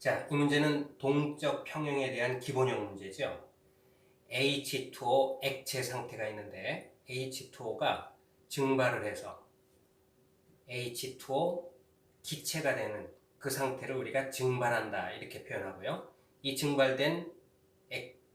자, 이 문제는 동적 평형에 대한 기본형 문제죠. H2O 액체 상태가 있는데 H2O가 증발을 해서 H2O 기체가 되는 그 상태를 우리가 증발한다 이렇게 표현하고요. 이 증발된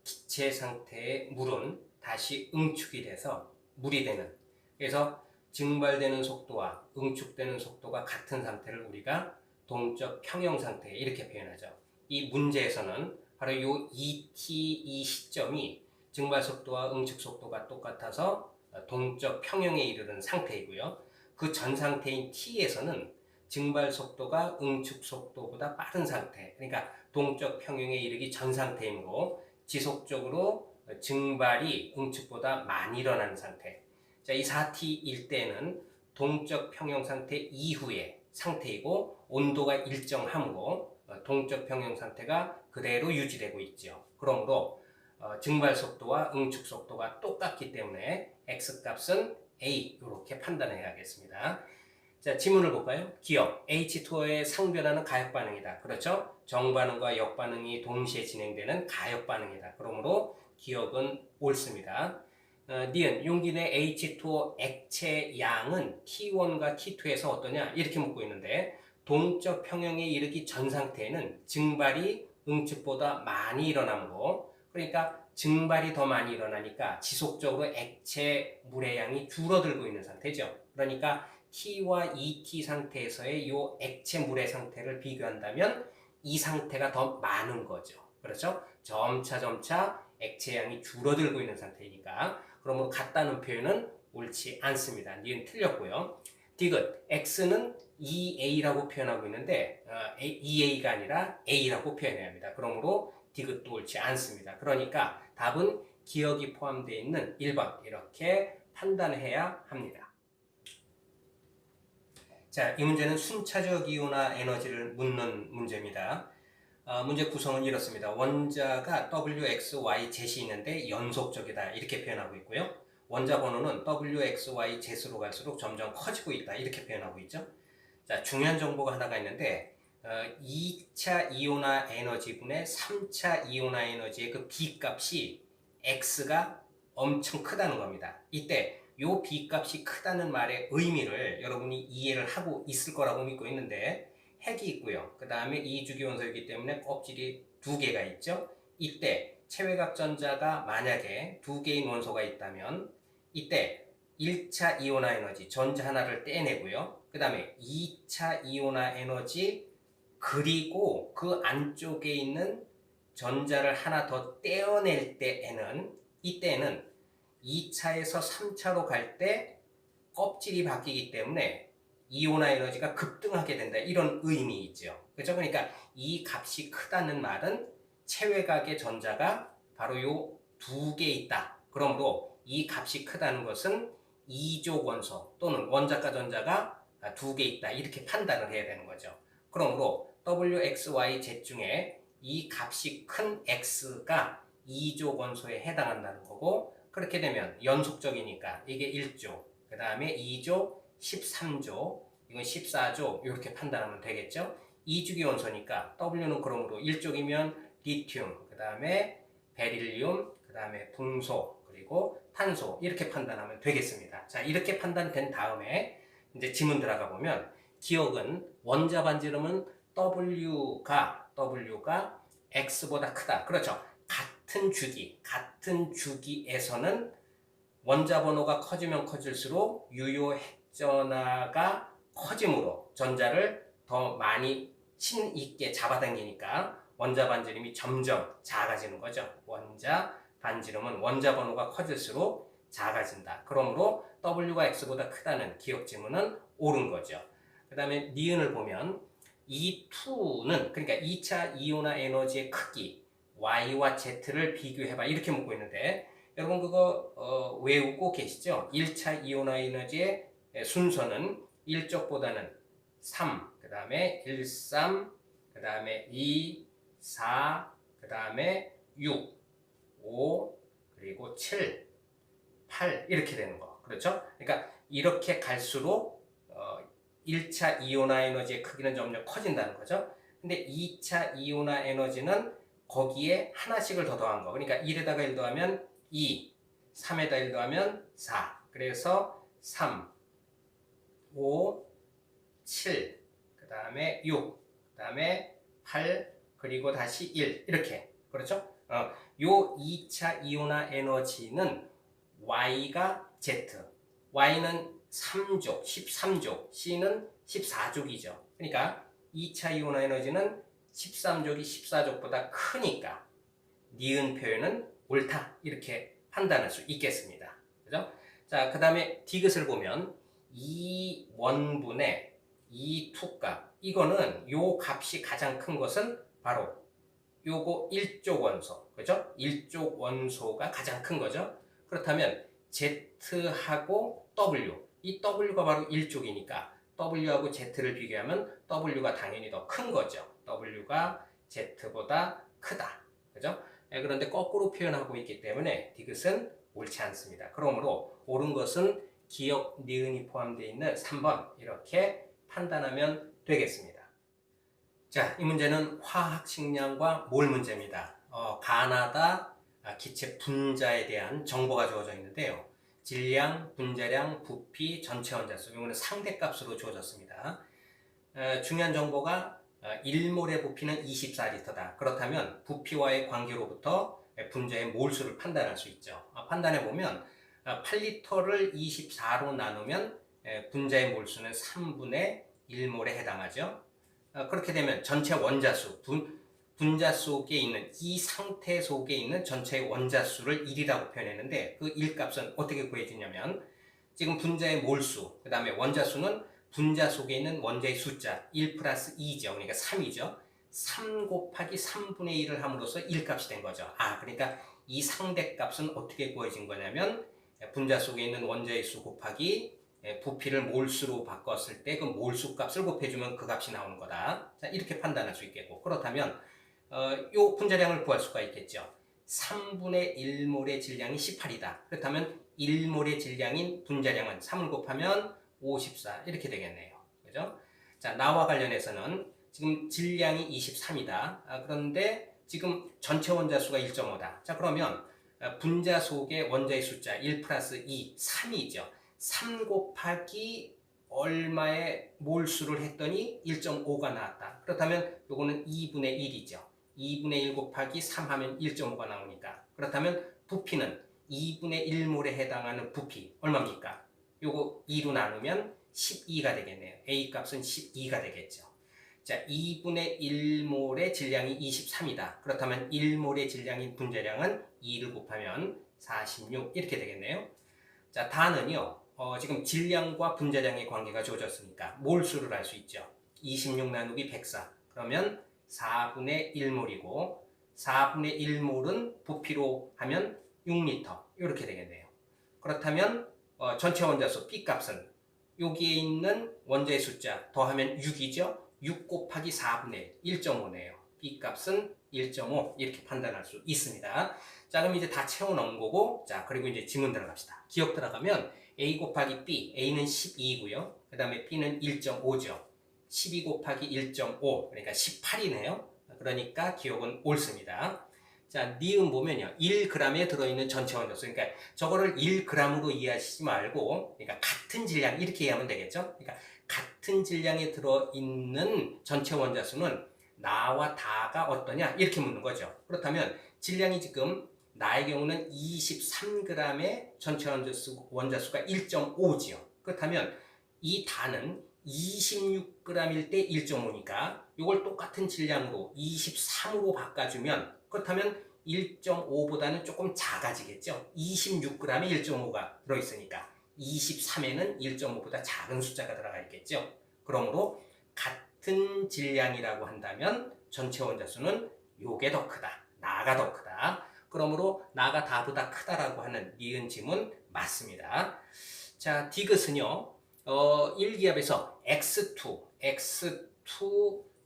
기체 상태의 물은 다시 응축이 돼서 물이 되는, 그래서 증발되는 속도와 응축되는 속도가 같은 상태를 우리가 동적 평형 상태 이렇게 표현하죠. 이 문제에서는 바로 이 이 시점이 증발 속도와 응축 속도가 똑같아서 동적 평형에 이르는 상태이고요. 그 전 상태인 t에서는 증발 속도가 응축 속도보다 빠른 상태, 그러니까 동적 평형에 이르기 전 상태이므로 지속적으로 증발이 응축보다 많이 일어나는 상태. 자, 이 4t일 때는 동적 평형 상태 이후의 상태이고 온도가 일정하므로 동적 평형 상태가 그대로 유지되고 있죠. 그러므로 증발 속도와 응축 속도가 똑같기 때문에 x 값은 a 이렇게 판단해야겠습니다. 자, 지문을 볼까요? 기억 H2O의 상변화는 가역 반응이다. 그렇죠? 정반응과 역반응이 동시에 진행되는 가역 반응이다. 그러므로 기억은 옳습니다. 니은 용기 내 H2O 액체 양은 T1과 T2에서 어떠냐? 이렇게 묻고 있는데 동적 평형에 이르기 전 상태에는 증발이 응축보다 많이 일어나므로, 그러니까 증발이 더 많이 일어나니까 지속적으로 액체 물의 양이 줄어들고 있는 상태죠. 그러니까 T와 2T 상태에서의 이 액체 물의 상태를 비교한다면 이 상태가 더 많은 거죠. 그렇죠? 점차 액체 양이 줄어들고 있는 상태이니까, 그러므로 같다는 표현은 옳지 않습니다. 니은 틀렸고요. 디귿 x는 2a라고 표현하고 있는데 2a가 아니라 a라고 표현해야 합니다. 그러므로 디귿도 옳지 않습니다. 그러니까 답은 기억이 포함되어 있는 1번 이렇게 판단해야 합니다. 자, 이 문제는 순차적 이온화 에너지를 묻는 문제입니다. 문제 구성은 이렇습니다. 원자가 WXY 젯이 있는데 연속적이다 이렇게 표현하고 있고요. 원자 번호는 WXY 젯으로 갈수록 점점 커지고 있다 이렇게 표현하고 있죠. 자, 중요한 정보가 하나가 있는데 2차 이온화 에너지분의 3차 이온화 에너지의 그 B값이 X가 엄청 크다는 겁니다. 이때 요 B값이 크다는 말의 의미를 여러분이 이해를 하고 있을 거라고 믿고 있는데, 핵이 있고요. 그 다음에 이주기 원소이기 때문에 껍질이 2개가 있죠. 이때 체외각 전자가 만약에 2개인 원소가 있다면 이때 1차 이온화 에너지 전자 하나를 떼내고요. 그 다음에 2차 이온화 에너지 그리고 그 안쪽에 있는 전자를 하나 더 떼어낼 때에는, 이때는 2차에서 3차로 갈 때 껍질이 바뀌기 때문에 이온화 에너지가 급등하게 된다 이런 의미 있죠. 그렇죠? 그러니까 이 값이 크다는 말은 체외각의 전자가 바로 요 2개 있다. 그러므로 이 값이 크다는 것은 이족 원소 또는 원자가 전자가 2개 있다 이렇게 판단을 해야 되는 거죠. 그러므로 WXYZ 중에 이 값이 큰 X가 2족 원소에 해당한다는 거고, 그렇게 되면 연속적이니까 이게 1조, 그 다음에 2조, 13조, 이건 14조 이렇게 판단하면 되겠죠. 2주기 원소니까 W는 그러므로 1족이면 리튬, 그 다음에 베릴륨, 그 다음에 붕소, 그리고 탄소 이렇게 판단하면 되겠습니다. 자, 이렇게 판단된 다음에 이제 지문 들어가 보면 기억은 원자 반지름은 W가 X보다 크다. 그렇죠. 같은 주기에서는 원자 번호가 커지면 커질수록 유효 핵전화가 커지므로 전자를 더 많이 힘있게 잡아당기니까 원자 반지름이 점점 작아지는 거죠. 원자 반지름은 원자 번호가 커질수록 작아진다. 그러므로 W가 X보다 크다는 기억 지문은 옳은 거죠. 그 다음에 니은을 보면 E2는, 그러니까 2차 이온화 에너지의 크기 Y와 Z를 비교해봐 이렇게 묻고 있는데, 여러분 그거 외우고 계시죠? 1차 이온화 에너지의 순서는 1쪽보다는 3, 그 다음에 1, 3, 그 다음에 2, 4, 그 다음에 6, 5, 그리고 7, 8 이렇게 되는 거. 그렇죠? 그러니까 이렇게 갈수록 1차 이온화 에너지의 크기는 점점 커진다는 거죠. 근데 2차 이온화 에너지는 거기에 하나씩을 더 더한 거. 그러니까 1에다가 1 더하면 2, 3에다 1 더하면 4. 그래서 3, 5, 7, 그 다음에 6, 그 다음에 8, 그리고 다시 1. 이렇게. 그렇죠? 요 2차 이온화 에너지는 Y가 Z. Y는 3족, 13족, C는 14족이죠. 그러니까 2차 이온화 에너지는 13족이 14족보다 크니까 니은 표현은 옳다. 이렇게 판단할 수 있겠습니다. 그죠? 자, 그 다음에 디귿을 보면 이 원분의 이 투값, 이거는 요 값이 가장 큰 것은 바로 요거 1족 원소, 그죠? 1족 원소가 가장 큰 거죠. 그렇다면 Z하고 W, 이 W가 바로 1족이니까 W하고 Z를 비교하면 W가 당연히 더 큰 거죠. W가 Z보다 크다. 그죠? 그런데 거꾸로 표현하고 있기 때문에 디귿은 옳지 않습니다. 그러므로 옳은 것은 기역, 니은이 포함되어 있는 3번 이렇게 판단하면 되겠습니다. 자, 이 문제는 화학 식량과 몰 문제입니다. 가나다 기체 분자에 대한 정보가 주어져 있는데요. 질량, 분자량, 부피, 전체 원자수, 이거는 상대값으로 주어졌습니다. 중요한 정보가 1몰의 부피는 24리터다. 그렇다면 부피와의 관계로부터 분자의 몰수를 판단할 수 있죠. 판단해보면 8리터를 24로 나누면 분자의 몰수는 3분의 1몰에 해당하죠. 그렇게 되면 전체 원자수, 분자 속에 있는 이 상태 속에 있는 전체 원자수를 1이라고 표현했는데 그 1값은 어떻게 구해지냐면 지금 분자의 몰수, 그 다음에 원자수는 분자 속에 있는 원자의 숫자 1 플러스 2죠. 그러니까 3이죠. 3 곱하기 3분의 1을 함으로써 1값이 된 거죠. 그러니까 이 상대값은 어떻게 구해진 거냐면 분자 속에 있는 원자의 수 곱하기 부피를 몰수로 바꿨을 때 그 몰수 값을 곱해주면 그 값이 나오는 거다. 자, 이렇게 판단할 수 있겠고, 그렇다면 요 분자량을 구할 수가 있겠죠. 3분의 1몰의 질량이 18이다. 그렇다면 1몰의 질량인 분자량은 3을 곱하면 54 이렇게 되겠네요. 그죠? 자, 나와 관련해서는 지금 질량이 23이다. 그런데 지금 전체 원자수가 1.5다. 자, 그러면 분자 속의 원자의 숫자 1 플러스 2, 3이죠. 3 곱하기 얼마의 몰수를 했더니 1.5가 나왔다. 그렇다면 요거는 2분의 1이죠. 2분의 1 곱하기 3 하면 1.5가 나오니까. 그렇다면 부피는 2분의 1몰에 해당하는 부피 얼마입니까? 요거 2로 나누면 12가 되겠네요. A 값은 12가 되겠죠. 자, 2분의 1몰의 질량이 23이다. 그렇다면 1몰의 질량인 분자량은 2를 곱하면 46 이렇게 되겠네요. 자, 다는요. 지금 질량과 분자량의 관계가 주어졌으니까 몰수를 알 수 있죠. 26 나누기 104. 그러면 4분의 1몰이고 4분의 1몰은 부피로 하면 6리터. 이렇게 되겠네요. 그렇다면 전체 원자수 B값은 여기에 있는 원자의 숫자 더하면 6이죠. 6 곱하기 4분의 1.5네요. B값은 1.5 이렇게 판단할 수 있습니다. 자, 그럼 이제 다 채워넣은 거고, 자, 그리고 이제 지문 들어갑시다. 기억 들어가면 A 곱하기 B, A는 12이고요. 그 다음에 B는 1.5죠. 12 곱하기 1.5, 그러니까 18이네요. 그러니까 기억은 옳습니다. 자, 니은 보면요. 1g에 들어있는 전체 원자수. 그러니까 저거를 1g으로 이해하시지 말고, 그러니까 같은 질량, 이렇게 이해하면 되겠죠? 그러니까 같은 질량에 들어있는 전체 원자수는 나와 다가 어떠냐? 이렇게 묻는 거죠. 그렇다면 질량이 지금 나의 경우는 23g의 전체 원자수가 1.5지요. 그렇다면 이 다는 26g일 때 1.5니까 이걸 똑같은 질량으로 23으로 바꿔주면 그렇다면 1.5보다는 조금 작아지겠죠. 26g에 1.5가 들어있으니까 23에는 1.5보다 작은 숫자가 들어가 있겠죠. 그러므로 같은 질량이라고 한다면 전체 원자수는 요게 더 크다. 나가 더 크다. 그러므로 나가 다보다 크다라고 하는 니은 지문 맞습니다. 자, 디귿은요. 1기압에서 X2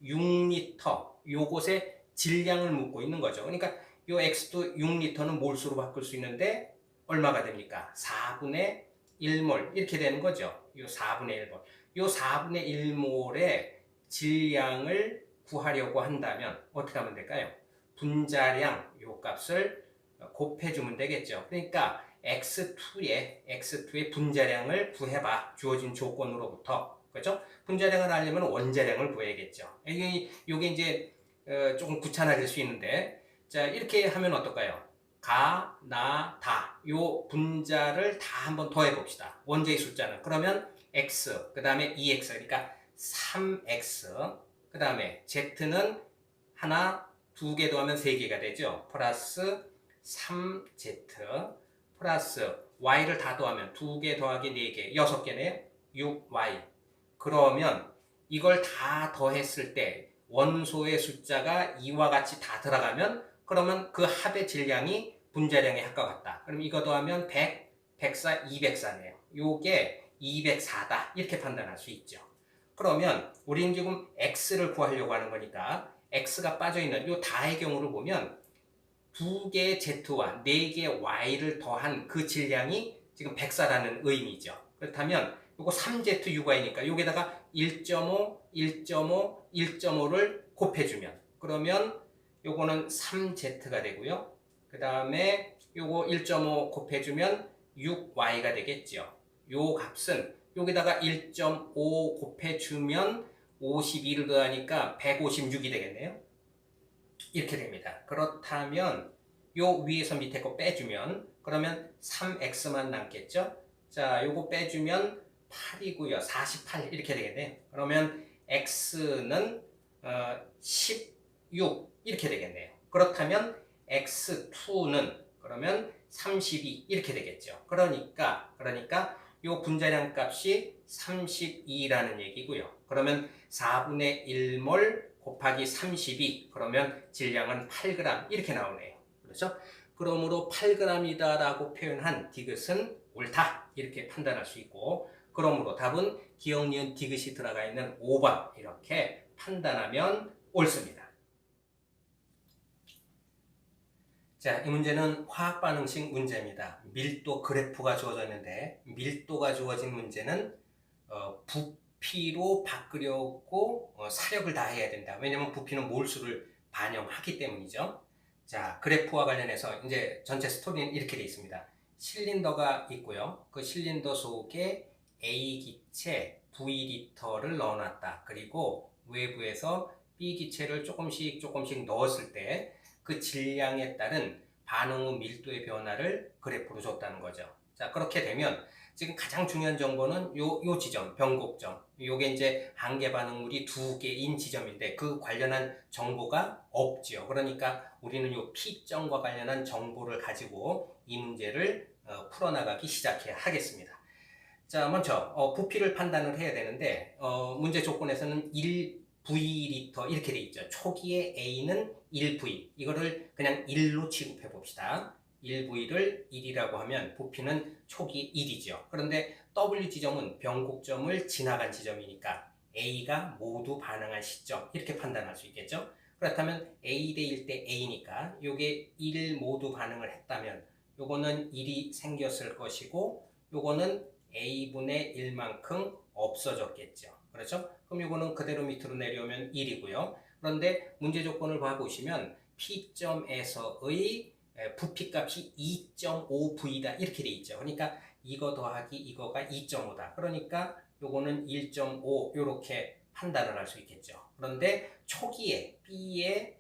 6리터 요것의 질량을 묻고 있는 거죠. 그러니까 요 X2 6리터는 몰수로 바꿀 수 있는데 얼마가 됩니까? 4분의 1몰 이렇게 되는 거죠. 요 4분의 1몰. 요 4분의 1몰의 질량을 구하려고 한다면 어떻게 하면 될까요? 분자량 요 값을 곱해주면 되겠죠. 그러니까 x2의 분자량을 구해봐. 주어진 조건으로부터. 그렇죠? 분자량을 알려면 원자량을 구해야겠죠. 이게 이제 조금 귀찮아질 수 있는데, 자, 이렇게 하면 어떨까요? 가, 나, 다. 요 분자를 다 한번 더해 봅시다. 원자의 숫자는. 그러면 x, 그 다음에 2x, 그러니까 3x, 그 다음에 z는 하나, 두 개 더하면 3개가 되죠. 플러스 3z, 플러스 y를 다 더하면 2개 더하기 4개, 6개네요. 6y. 그러면 이걸 다 더했을 때 원소의 숫자가 이와 같이 다 들어가면 그러면 그 합의 질량이 분자량에 합과 같다. 그럼 이거 더하면 100, 104, 204네요. 요게 204다. 이렇게 판단할 수 있죠. 그러면 우리는 지금 x를 구하려고 하는 거니까 x가 빠져있는 요 다의 경우를 보면 2개의 z와 4개의 y를 더한 그 질량이 지금 104라는 의미죠. 그렇다면 요거 3z yu가이니까 여기다가 1.5, 1.5, 1.5를 곱해주면 그러면 요거는 3z가 되고요. 그 다음에 요거 1.5 곱해주면 6y가 되겠죠. 요 값은 여기다가 1.5 곱해주면 52를 더하니까 156이 되겠네요. 이렇게 됩니다. 그렇다면 요 위에서 밑에 거 빼주면 그러면 3x만 남겠죠. 자, 요거 빼주면 8이고요. 48 이렇게 되겠네요. 그러면 x는 16 이렇게 되겠네요. 그렇다면 x2는 그러면 32 이렇게 되겠죠. 그러니까 요 분자량 값이 32라는 얘기고요. 그러면 4분의 1몰 곱하기 32 그러면 질량은 8g 이렇게 나오네요. 그렇죠? 그러므로 8g이다 라고 표현한 디귿은 옳다 이렇게 판단할 수 있고 그러므로 답은 기억, 니은, 디귿이 들어가 있는 5번 이렇게 판단하면 옳습니다. 자, 이 문제는 화학반응식 문제입니다. 밀도 그래프가 주어져 있는데 밀도가 주어진 문제는 부피로 바꾸려고 사력을 다해야 된다. 왜냐하면 부피는 몰수를 반영하기 때문이죠. 자, 그래프와 관련해서 이제 전체 스토리는 이렇게 되어 있습니다. 실린더가 있고요. 그 실린더 속에 A 기체 V리터를 넣어놨다. 그리고 외부에서 B 기체를 조금씩 넣었을 때 그 질량에 따른 반응 후 밀도의 변화를 그래프로 줬다는 거죠. 자, 그렇게 되면 지금 가장 중요한 정보는 요 지점, 변곡점. 요게 이제 한계 반응물이 2개인 지점인데 그 관련한 정보가 없죠. 그러니까 우리는 요 P점과 관련한 정보를 가지고 이 문제를 풀어나가기 시작해야 하겠습니다. 자, 먼저 부피를 판단을 해야 되는데 문제 조건에서는 1V리터 이렇게 돼 있죠. 초기에 A는 1V. 이거를 그냥 1로 취급해 봅시다. 1V를 1이라고 하면 부피는 초기 1이죠. 그런데 W 지점은 변곡점을 지나간 지점이니까 A가 모두 반응한 시점 이렇게 판단할 수 있겠죠. 그렇다면 A 대 1 대 A니까 요게 1 모두 반응을 했다면 요거는 1이 생겼을 것이고 요거는 A분의 1만큼 없어졌겠죠. 그렇죠? 그럼 요거는 그대로 밑으로 내려오면 1이고요. 그런데 문제 조건을 봐보시면 P점에서의 부피값이 2.5V다 이렇게 돼 있죠. 그러니까 이거 더하기 이거가 2.5다. 그러니까 요거는 1.5 요렇게 판단을 할 수 있겠죠. 그런데 초기에 B의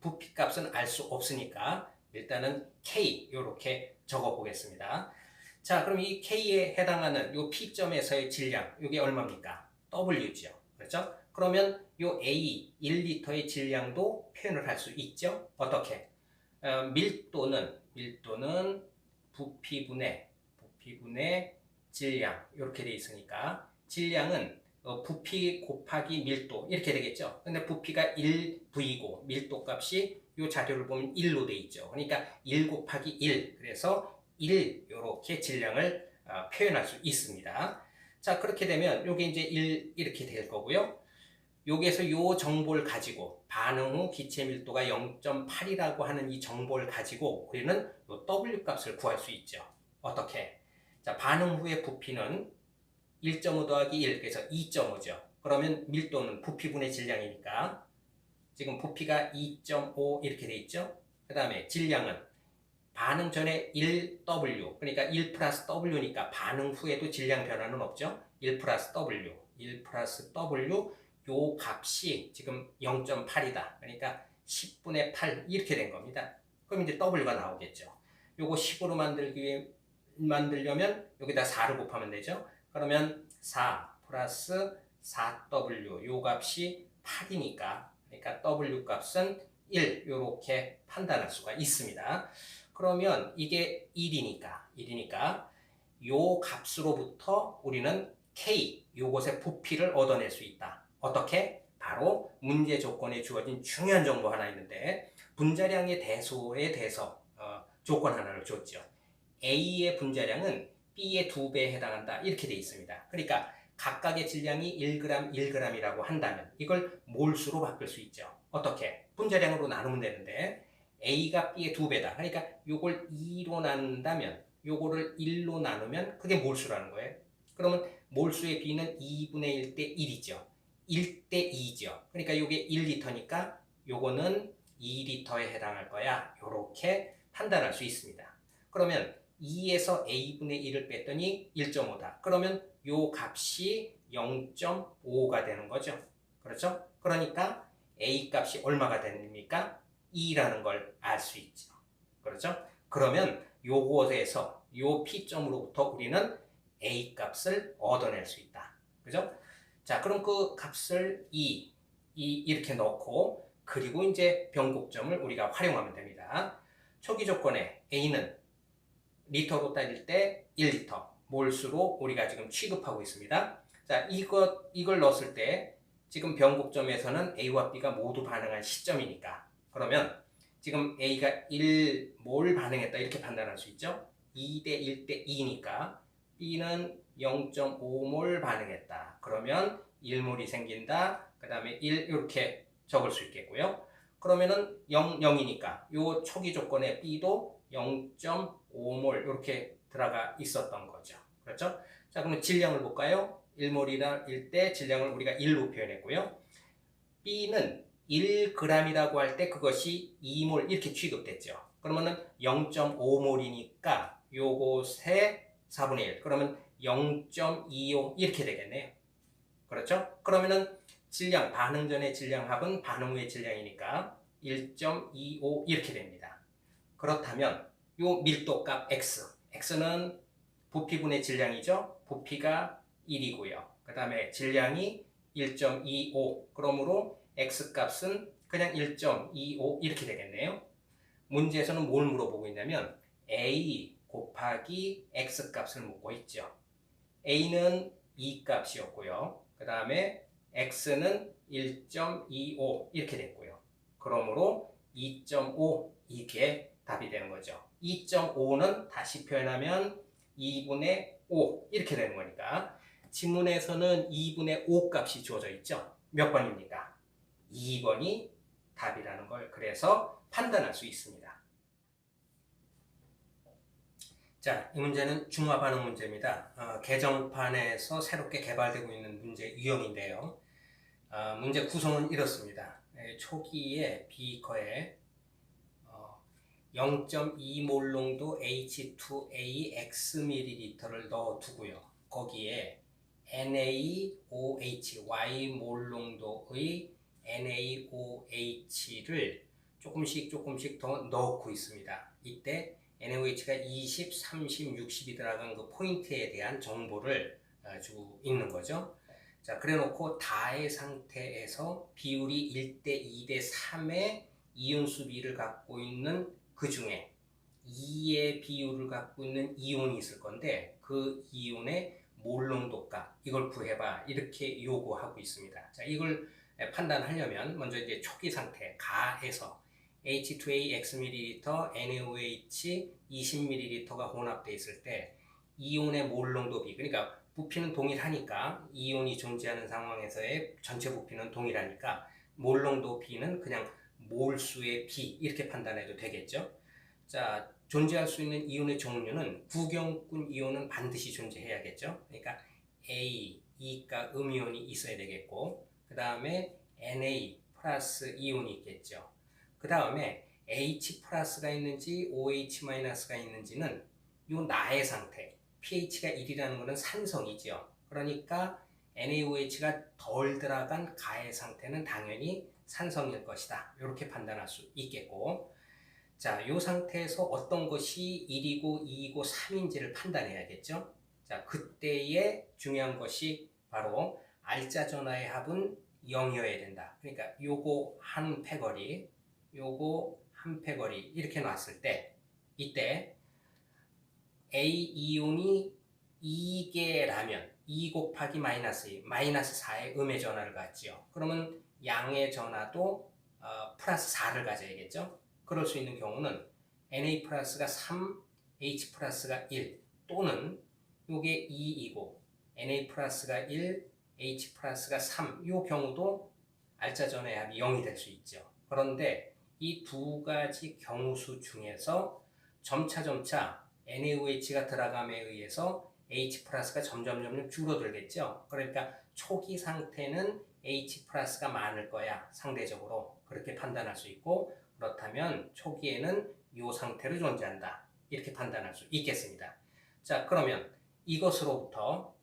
부피값은 알 수 없으니까 일단은 K 요렇게 적어 보겠습니다. 자, 그럼 이 K에 해당하는 요 P점에서의 질량 요게 얼마입니까? W죠. 그렇죠? 그러면 요 A 1리터의 질량도 표현을 할 수 있죠. 어떻게? 밀도는 부피분의 질량 이렇게 돼 있으니까 질량은 부피 곱하기 밀도 이렇게 되겠죠. 근데 부피가 1V고 밀도 값이 이 자료를 보면 1로 돼 있죠. 그러니까 1 곱하기 1 그래서 1 이렇게 질량을 표현할 수 있습니다. 자, 그렇게 되면 요게 이제 1 이렇게 될 거고요. 여기에서 요 정보를 가지고 반응 후 기체 밀도가 0.8이라고 하는 이 정보를 가지고 우리는 요 W 값을 구할 수 있죠. 어떻게? 자, 반응 후의 부피는 1.5 더하기 1 그래서 2.5죠. 그러면 밀도는 부피분의 질량이니까 지금 부피가 2.5 이렇게 돼 있죠. 그 다음에 질량은 반응 전에 1W, 그러니까 1 플러스 W니까 반응 후에도 질량 변화는 없죠. 1 플러스 W, 1 플러스 W, 요 값이 지금 0.8이다. 그러니까 10분의 8 이렇게 된 겁니다. 그럼 이제 W가 나오겠죠. 요거 10으로 만들려면 여기다 4를 곱하면 되죠. 그러면 4 플러스 4W, 요 값이 8이니까, 그러니까 W 값은 1, 요렇게 판단할 수가 있습니다. 그러면 이게 1이니까 요 값으로부터 우리는 K, 요것의 부피를 얻어낼 수 있다. 어떻게? 바로 문제 조건에 주어진 중요한 정보 하나 있는데, 분자량의 대소에 대해서 조건 하나를 줬죠. A의 분자량은 B의 2배에 해당한다. 이렇게 돼 있습니다. 그러니까 각각의 질량이 1g, 1g이라고 한다면 이걸 몰수로 바꿀 수 있죠. 어떻게? 분자량으로 나누면 되는데 A가 B의 2배다. 그러니까 요걸 2로 나눈다면 요거를 1로 나누면 그게 몰수라는 거예요. 그러면 몰수의 B는 2분의 1 대 1이죠. 1 대 2죠. 그러니까 요게 1리터니까 요거는 2리터에 해당할 거야. 요렇게 판단할 수 있습니다. 그러면 2에서 A분의 1을 뺐더니 1.5다. 그러면 요 값이 0.5가 되는 거죠. 그렇죠? 그러니까 A 값이 얼마가 됩니까? 2라는 걸 알 수 있죠. 그렇죠? 그러면 요것에서 요 P점으로부터 우리는 A 값을 얻어낼 수 있다. 그죠? 자, 그럼 그 값을 이렇게 넣고, 그리고 이제 변곡점을 우리가 활용하면 됩니다. 초기 조건에 A는 리터로 따질 때 1리터, 몰수로 우리가 지금 취급하고 있습니다. 자, 이걸 넣었을 때 지금 변곡점에서는 A와 B가 모두 반응한 시점이니까, 그러면 지금 A가 1몰 반응했다 이렇게 판단할 수 있죠. 2 대 1 대 2니까 B는 0.5몰 반응했다. 그러면 1몰이 생긴다. 그 다음에 1 이렇게 적을 수 있겠고요. 그러면은 0이니까 요 초기 조건에 B도 0.5몰 이렇게 들어가 있었던 거죠. 그렇죠? 자, 그러면 질량을 볼까요? 1몰이라 때 질량을 우리가 1로 표현했고요. B는 1g이라고 할 때 그것이 2몰 이렇게 취급됐죠. 그러면은 0.5몰이니까 요것의 4분의 1. 그러면 0.25 이렇게 되겠네요. 그렇죠? 그러면은 질량, 반응 전의 질량합은 반응 후의 질량이니까 1.25 이렇게 됩니다. 그렇다면 요 밀도값 X는 부피분의 질량이죠. 부피가 1이고요. 그 다음에 질량이 1.25. 그러므로 X값은 그냥 1.25 이렇게 되겠네요. 문제에서는 뭘 물어보고 있냐면 A 곱하기 X값을 묻고 있죠. A는 2값이었고요. 그 다음에 X는 1.25 이렇게 됐고요. 그러므로 2.5 이게 답이 되는 거죠. 2.5는 다시 표현하면 2분의 5 이렇게 되는 거니까 지문에서는 2분의 5 값이 주어져 있죠. 몇 번입니까? 2번이 답이라는 걸 그래서 판단할 수 있습니다. 자, 이 문제는 중화 반응 문제입니다. 개정판에서 새롭게 개발되고 있는 문제 유형인데요. 문제 구성은 이렇습니다. 초기에 비커에 0.2몰 농도 H2A Xml를 넣어두고요. 거기에 NaOH, Y몰 농도의 NaOH를 조금씩 더 넣고 있습니다. 이때 NaOH가 20, 30, 60이 들어간 그 포인트에 대한 정보를 주고 있는 거죠. 자, 그래 놓고 다의 상태에서 비율이 1대 2대 3의 이온수 비를 갖고 있는 그 중에 2의 비율을 갖고 있는 이온이 있을 건데 그 이온의 몰 농도값 이걸 구해봐 이렇게 요구하고 있습니다. 자, 이걸 판단하려면 먼저 이제 초기 상태 가에서 H2A Xml, NaOH 20ml가 혼합되어 있을 때 이온의 몰 농도 비, 그러니까 부피는 동일하니까 이온이 존재하는 상황에서의 전체 부피는 동일하니까 몰 농도 B는 그냥 몰수의 B 이렇게 판단해도 되겠죠. 자, 존재할 수 있는 이온의 종류는 구경꾼 이온은 반드시 존재해야겠죠. 그러니까 A, E가 음이온이 있어야 되겠고, 그 다음에 Na 플러스 이온이 있겠죠. 그 다음에 H 플러스가 있는지 OH 마이너스가 있는지는 이 나의 상태, pH가 1이라는 것은 산성이죠. 그러니까 NaOH가 덜 들어간 가의 상태는 당연히 산성일 것이다. 이렇게 판단할 수 있겠고, 자, 이 상태에서 어떤 것이 1이고 2이고 3인지를 판단해야겠죠. 자, 그때의 중요한 것이 바로 알짜 전하의 합은 0이어야 된다. 그러니까 요거 한 패거리, 요거 한 패거리 이렇게 놨을 때 이때 A 이온이 2개라면 2 곱하기 마이너스 2, 마이너스 4의 음의 전하를 갖지요. 그러면 양의 전하도 플러스 4를 가져야겠죠. 그럴 수 있는 경우는 Na 플러스가 3, H 플러스가 1 또는 요게 2이고 Na 플러스가 1, H 플러스가 3 이 경우도 알짜 전하의 합이 0이 될 수 있죠. 그런데 이 두 가지 경우수 중에서 점차 NaOH가 들어감에 의해서 H 플러스가 점점 줄어들겠죠. 그러니까 초기 상태는 H 플러스가 많을 거야. 상대적으로 그렇게 판단할 수 있고, 그렇다면 초기에는 이 상태로 존재한다. 이렇게 판단할 수 있겠습니다. 자, 그러면 이것으로부터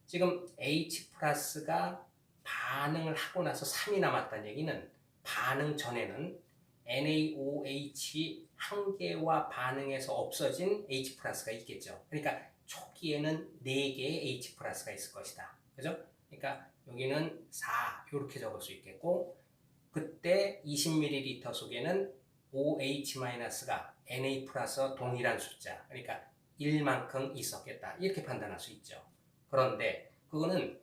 지금 H 플러스가 반응을 하고 나서 3이 남았다는 얘기는 반응 전에는 NaOH 한 개와 반응해서 없어진 H 플러스가 있겠죠. 그러니까 초기에는 4개의 H 플러스가 있을 것이다. 그죠? 그러니까 여기는 4 이렇게 적을 수 있겠고, 그때 20ml 속에는 OH-가 Na 플러스와 동일한 숫자, 그러니까 1만큼 있었겠다. 이렇게 판단할 수 있죠. 그런데 그거는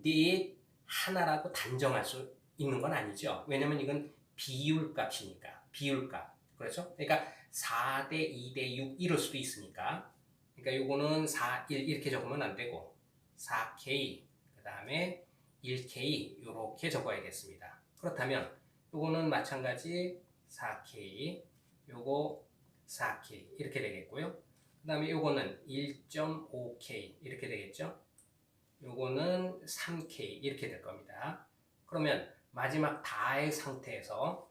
네 하나라고 단정할 수 있는 건 아니죠. 왜냐면 이건 비율값이니까. 비율값. 그렇죠? 그러니까 4대 2대 6 이럴 수도 있으니까. 그러니까 요거는 4, 1 이렇게 적으면 안 되고 4K, 그 다음에 1K 이렇게 적어야겠습니다. 그렇다면 요거는 마찬가지 4K, 요거 4K 이렇게 되겠고요. 그 다음에 요거는 1.5K 이렇게 되겠죠. 요거는 3K 이렇게 될 겁니다. 그러면 마지막 다의 상태에서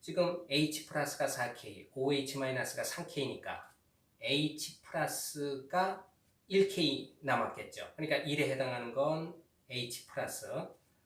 지금 H 플러스가 4K, OH 마이너스가 3K니까 H 플러스가 1K 남았겠죠. 그러니까 1에 해당하는 건 H 플러스,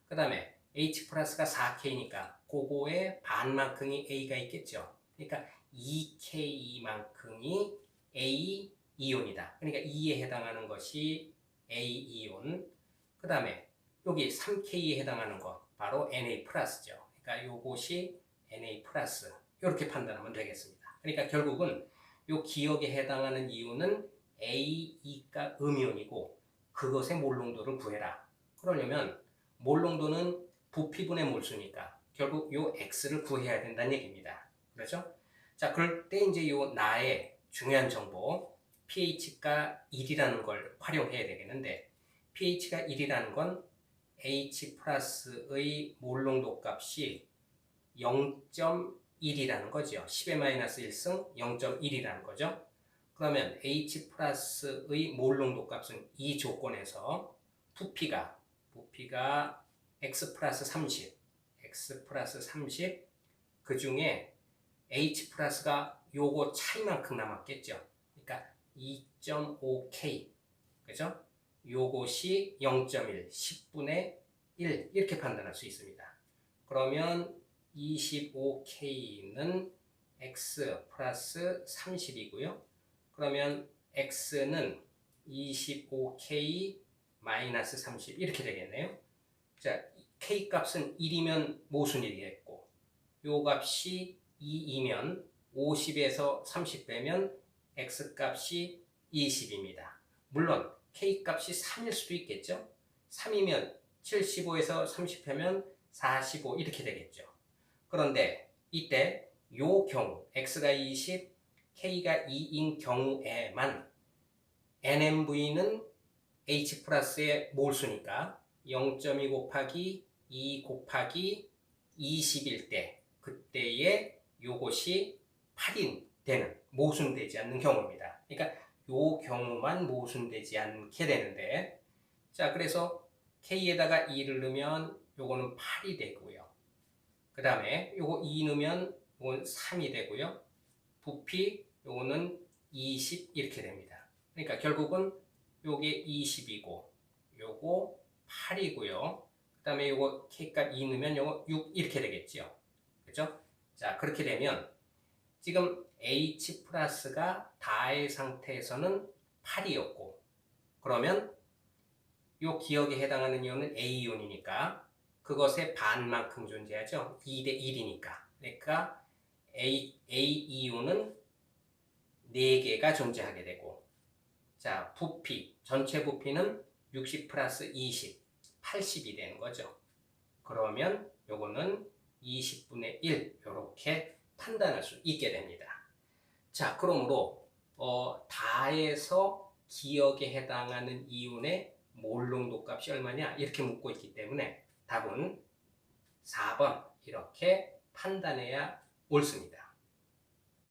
그 다음에 H 플러스가 4K니까 그거의 반만큼이 A가 있겠죠. 그러니까 2K만큼이 A 이온이다. 그러니까 2에 해당하는 것이 A 이온, 그 다음에 여기 3K에 해당하는 것 바로 Na 플러스죠. 그러니까 요것이 Na 플러스 이렇게 판단하면 되겠습니다. 그러니까 결국은 요 기억에 해당하는 이온은 A, E가 음이온이고 그것의 몰농도를 구해라. 그러려면 몰농도는 부피분의 몰수니까 결국 요 X를 구해야 된다는 얘기입니다. 그렇죠? 자, 그럴 때 이제 요 나의 중요한 정보 pH가 1이라는 걸 활용해야 되겠는데, pH가 1이라는 건 H 플러스의 몰농도 값이 0.1이라는 거죠. 10의 마이너스 1승 0.1이라는 거죠. 그러면 H 플러스의 몰농도 값은 이 조건에서 부피가 X 플러스 30, 그 중에 H 플러스가 요거 차이만큼 남았겠죠. 그러니까 2.5K, 그죠? 요것이 0.1, 10분의 1 이렇게 판단할 수 있습니다. 그러면 25K는 X 플러스 30이고요. 그러면 X는 25K 마이너스 30 이렇게 되겠네요. 자, K 값은 1이면 모순이겠고, 요 값이 2이면 50에서 30 빼면 X 값이 20입니다. 물론 K 값이 3일 수도 있겠죠. 3이면 75에서 30 빼면 45 이렇게 되겠죠. 그런데 이때 요 경우 X가 20, K가 2인 경우에만 NMV는 H 플러스의 몰수니까 0.2 곱하기 2 곱하기 20일 때 그때의 요것이 8인 되는 모순되지 않는 경우입니다. 그러니까 요 경우만 모순되지 않게 되는데, 자, 그래서 K에다가 2를 넣으면 요거는 8이 되고요. 그 다음에 요거 2 넣으면 요건 3이 되고요. 부피 요거는 20 이렇게 됩니다. 그러니까 결국은 요게 20이고 요거 8이고요. 그 다음에 요거 K값 2 넣으면 요거 6 이렇게 되겠죠. 그죠? 자, 그렇게 되면 지금 H 플러스가 다의 상태에서는 8이었고, 그러면 요 기억에 해당하는 이온은 A이온이니까 그것의 반만큼 존재하죠. 2대 1이니까. 그러니까 A이온은 4개가 존재하게 되고, 자, 부피, 전체 부피는 60 플러스 20, 80이 되는 거죠. 그러면 요거는 20분의 1 이렇게 판단할 수 있게 됩니다. 자, 그러므로 다에서 기억에 해당하는 이온의 몰 농도 값이 얼마냐 이렇게 묻고 있기 때문에 답은 4번 이렇게 판단해야 옳습니다.